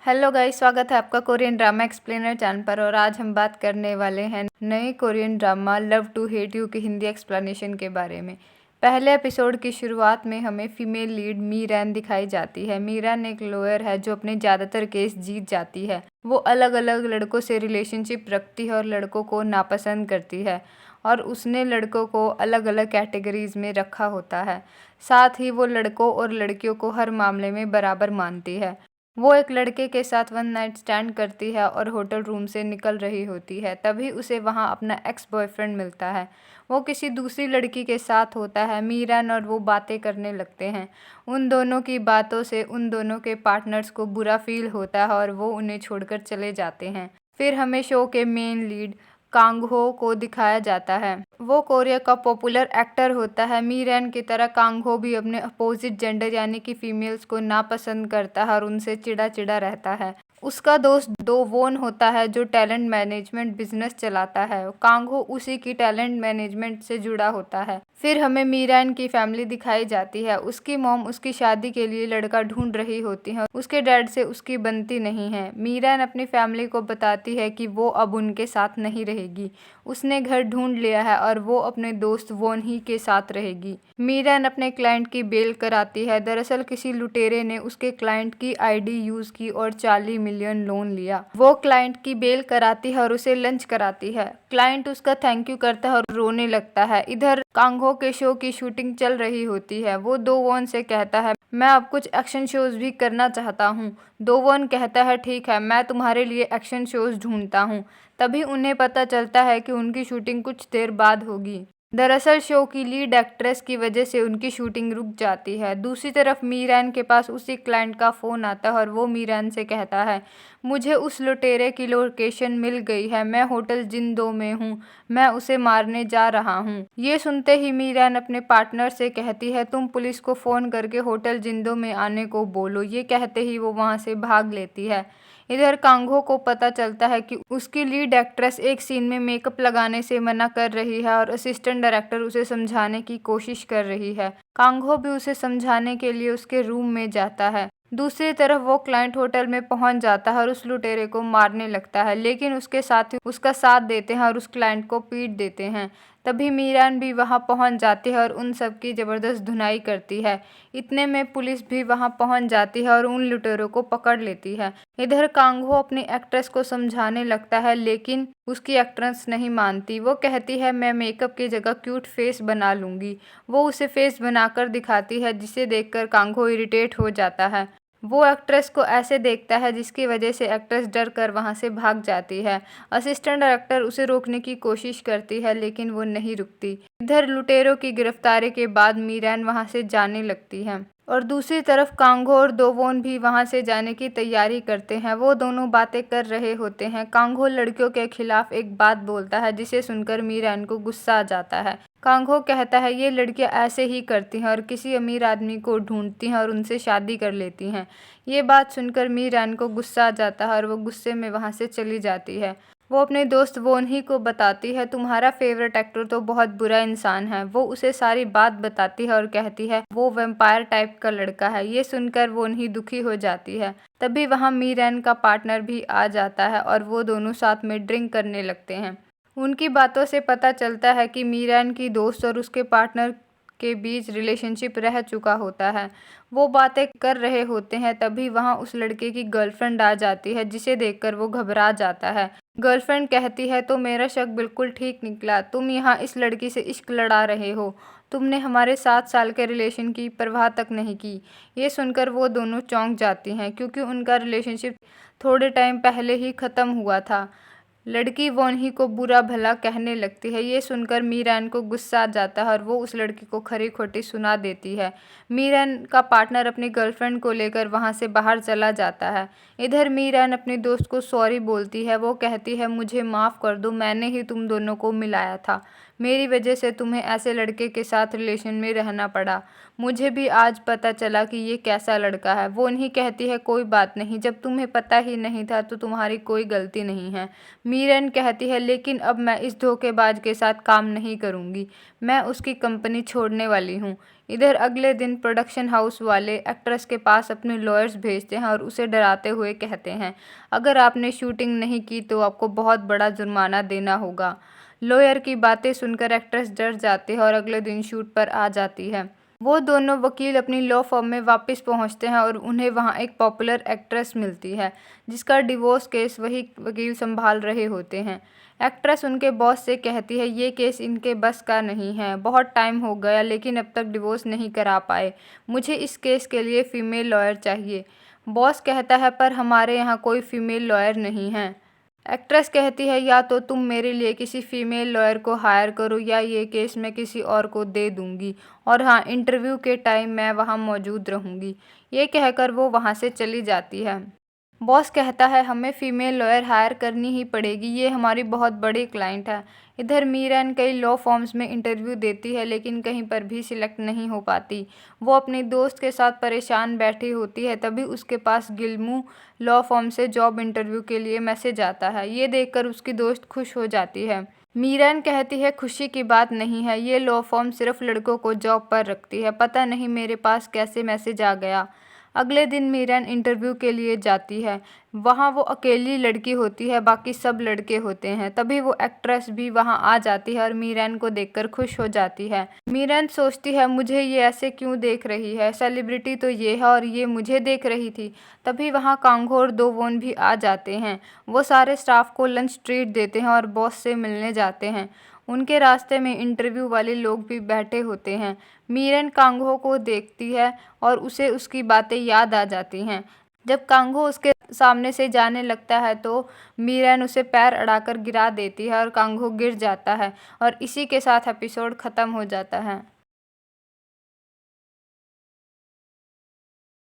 Hello guys, स्वागत है आपका कोरियन ड्रामा एक्सप्लेनर चैनल पर। और आज हम बात करने वाले हैं नए Korean drama love to hate you की हिंदी एक्सप्लेनेशन के बारे में। पहले एपिसोड की शुरुआत में हमें फीमेल लीड मी रैन दिखाई जाती है। मी रैन एक लॉयर है जो अपने ज़्यादातर केस जीत जाती है। वो अलग अलग लड़कों से रिलेशनशिप रखती है और लड़कों को नापसंद करती है, और उसने लड़कों को अलग अलग कैटेगरीज में रखा होता है। साथ ही वो लड़कों और लड़कियों को हर मामले में बराबर मानती है। वो एक लड़के के साथ वन नाइट स्टैंड करती है और होटल रूम से निकल रही होती है। तभी उसे वहाँ अपना एक्स बॉयफ्रेंड मिलता है। वो किसी दूसरी लड़की के साथ होता है। मीरन और वो बातें करने लगते हैं। उन दोनों की बातों से उन दोनों के पार्टनर्स को बुरा फील होता है और वो उन्हें छोड़कर चले जाते हैं। फिर हमें शो के मेन लीड कांग-हो को दिखाया जाता है। वो कोरिया का पॉपुलर एक्टर होता है। मी रैन की तरह कांग-हो भी अपने अपोजिट जेंडर यानी कि फीमेल्स को नापसंद करता है और उनसे चिढ़ा चिढ़ा रहता है। उसका दोस्त दो वोन होता है जो टैलेंट मैनेजमेंट बिजनेस चलाता है। कांग-हो उसी की टैलेंट मैनेजमेंट से जुड़ा होता है। फिर हमें मी रैन की फैमिली दिखाई जाती है। उसकी मॉम उसकी शादी के लिए लड़का ढूंढ रही होती है। उसके डैड से उसकी बनती नहीं है। मी रैन अपनी फैमिली को बताती है कि वो अब उनके साथ नहीं रहेगी। उसने घर ढूंढ लिया है और वो अपने दोस्त वोन ही के साथ रहेगी। मी रैन अपने क्लाइंट की बेल कराती है। दरअसल किसी लुटेरे ने उसके क्लाइंट की आईडी यूज की और 40 मिलियन लोन लिया। वो क्लाइंट की बेल कराती है और उसे लंच कराती है। क्लाइंट उसका थैंक यू करता है और रोने लगता है। इधर कांग-हो के शो की शूटिंग चल रही होती है। वो दो वोन से कहता है, मैं अब कुछ एक्शन शोज भी करना चाहता हूँ। दो वोन कहता है, ठीक है, मैं तुम्हारे लिए एक्शन शोज ढूंढता हूँ। तभी उन्हें पता चलता है कि उनकी शूटिंग कुछ देर बाद होगी। दरअसल शो की लीड एक्ट्रेस की वजह से उनकी शूटिंग रुक जाती है। दूसरी तरफ मी रैन के पास उसी क्लाइंट का फ़ोन आता है और वो मी रैन से कहता है, मुझे उस लुटेरे की लोकेशन मिल गई है। मैं होटल जिन-दो में हूँ। मैं उसे मारने जा रहा हूँ। ये सुनते ही मी रैन अपने पार्टनर से कहती है, तुम पुलिस को फ़ोन करके होटल जिन-दो में आने को बोलो। ये कहते ही वो वहाँ से भाग लेती है। इधर कांग-हो को पता चलता है कि उसकी लीड एक्ट्रेस एक सीन में मेकअप लगाने से मना कर रही है और असिस्टेंट डायरेक्टर उसे समझाने की कोशिश कर रही है। कांग-हो भी उसे समझाने के लिए उसके रूम में जाता है। दूसरी तरफ वो क्लाइंट होटल में पहुंच जाता है और उस लुटेरे को मारने लगता है, लेकिन उसके साथी उसका साथ देते हैं और उस क्लाइंट को पीट देते हैं। तभी मी रैन भी वहां पहुंच जाती है और उन सब की जबरदस्त धुनाई करती है। इतने में पुलिस भी वहां पहुंच जाती है और उन लुटेरों को पकड़ लेती है। इधर कांग-हो अपनी एक्ट्रेस को समझाने लगता है, लेकिन उसकी एक्ट्रेस नहीं मानती। वो कहती है, मैं मेकअप की जगह क्यूट फेस बना लूंगी। वो उसे फेस बनाकर दिखाती है, जिसे देखकर कांग-हो इरिटेट हो जाता है। वो एक्ट्रेस को ऐसे देखता है जिसकी वजह से एक्ट्रेस डर कर वहाँ से भाग जाती है। असिस्टेंट डायरेक्टर उसे रोकने की कोशिश करती है, लेकिन वो नहीं रुकती। इधर लुटेरों की गिरफ्तारी के बाद मी रैन वहाँ से जाने लगती है और दूसरी तरफ कांग-हो और दो वोन भी वहाँ से जाने की तैयारी करते हैं। वो दोनों बातें कर रहे होते हैं। कांग-हो लड़कियों के खिलाफ एक बात बोलता है, जिसे सुनकर मी रैन को गुस्सा आ जाता है। कांग-हो कहता है, ये लड़कियां ऐसे ही करती हैं और किसी अमीर आदमी को ढूंढती हैं और उनसे शादी कर लेती हैं। ये बात सुनकर मी रैन को गुस्सा आ जाता है और वो गुस्से में वहाँ से चली जाती है। वो अपने दोस्त वोन ही को बताती है, तुम्हारा फेवरेट एक्टर तो बहुत बुरा इंसान है। वो उसे सारी बात बताती है और कहती है वो वैम्पायर टाइप का लड़का है। ये सुनकर वोन ही दुखी हो जाती है। तभी वहाँ मी रैन का पार्टनर भी आ जाता है और वो दोनों साथ में ड्रिंक करने लगते हैं। उनकी बातों से पता चलता है कि मी रैन की दोस्त और उसके पार्टनर के बीच रिलेशनशिप रह चुका होता है। वो बातें कर रहे होते हैं, तभी वहाँ उस लड़के की गर्लफ्रेंड आ जाती है, जिसे देखकर वो घबरा जाता है। गर्लफ्रेंड कहती है, तो मेरा शक बिल्कुल ठीक निकला। तुम यहाँ इस लड़की से इश्क लड़ा रहे हो। तुमने हमारे 7 साल के रिलेशन की परवाह तक नहीं की। ये सुनकर वो दोनों चौंक जाती हैं, क्योंकि उनका रिलेशनशिप थोड़े टाइम पहले ही ख़त्म हुआ था। लड़की वोन ही को बुरा भला कहने लगती है। ये सुनकर मी रैन को गुस्सा आ जाता है और वो उस लड़की को खरी खोटी सुना देती है। मी रैन का पार्टनर अपनी गर्लफ्रेंड को लेकर वहाँ से बाहर चला जाता है। इधर मी रैन अपने दोस्त को सॉरी बोलती है। वो कहती है, मुझे माफ़ कर दो, मैंने ही तुम दोनों को मिलाया था। मेरी वजह से तुम्हें ऐसे लड़के के साथ रिलेशन में रहना पड़ा। मुझे भी आज पता चला कि ये कैसा लड़का है। वो नहीं कहती है कोई बात नहीं, जब तुम्हें पता ही नहीं था तो तुम्हारी कोई गलती नहीं है। मीरन कहती है लेकिन अब मैं इस धोखेबाज के साथ काम नहीं करूँगी, मैं उसकी कंपनी छोड़ने वाली हूँ। इधर अगले दिन प्रोडक्शन हाउस वाले एक्ट्रेस के पास अपने लॉयर्स भेजते हैं और उसे डराते हुए कहते हैं, अगर आपने शूटिंग नहीं की तो आपको बहुत बड़ा जुर्माना देना होगा। लॉयर की बातें सुनकर एक्ट्रेस डर जाती है और अगले दिन शूट पर आ जाती है। वो दोनों वकील अपनी लॉ फर्म में वापस पहुंचते हैं और उन्हें वहां एक पॉपुलर एक्ट्रेस मिलती है जिसका डिवोर्स केस वही वकील संभाल रहे होते हैं। एक्ट्रेस उनके बॉस से कहती है ये केस इनके बस का नहीं है, बहुत टाइम हो गया लेकिन अब तक डिवोर्स नहीं करा पाए, मुझे इस केस के लिए फ़ीमेल लॉयर चाहिए। बॉस कहता है पर हमारे यहाँ कोई फ़ीमेल लॉयर नहीं है। एक्ट्रेस कहती है या तो तुम मेरे लिए किसी फीमेल लॉयर को हायर करो या ये केस मैं किसी और को दे दूंगी, और हाँ, इंटरव्यू के टाइम मैं वहाँ मौजूद रहूंगी। ये कहकर वो वहाँ से चली जाती है। बॉस कहता है हमें फ़ीमेल लॉयर हायर करनी ही पड़ेगी, ये हमारी बहुत बड़ी क्लाइंट है। इधर मीरन कई लॉ फॉर्म्स में इंटरव्यू देती है लेकिन कहीं पर भी सिलेक्ट नहीं हो पाती। वो अपनी दोस्त के साथ परेशान बैठी होती है, तभी उसके पास गिल्मू लॉ फॉर्म से जॉब इंटरव्यू के लिए मैसेज आता है। ये देखकर उसकी दोस्त खुश हो जाती है। मीरन कहती है खुशी की बात नहीं है, ये लॉ फॉर्म सिर्फ लड़कों को जॉब पर रखती है, पता नहीं मेरे पास कैसे मैसेज आ गया। अगले दिन मीरन इंटरव्यू के लिए जाती है। वहाँ वो अकेली लड़की होती है, बाकी सब लड़के होते हैं। तभी वो एक्ट्रेस भी वहाँ आ जाती है और मीरन को देखकर खुश हो जाती है। मीरन सोचती है मुझे ये ऐसे क्यों देख रही है, सेलिब्रिटी तो ये है और ये मुझे देख रही थी। तभी वहाँ कांगो और दोवोन भी आ जाते हैं। वो सारे स्टाफ को लंच ट्रीट देते हैं और बॉस से मिलने जाते हैं। उनके रास्ते में इंटरव्यू वाले लोग भी बैठे होते हैं। मीरन कांगो को देखती है और उसे उसकी बातें याद आ जाती हैं। जब कांगो उसके सामने से जाने लगता है तो मीरन उसे पैर अड़ाकर गिरा देती है और कांगो गिर जाता है, और इसी के साथ एपिसोड ख़त्म हो जाता है।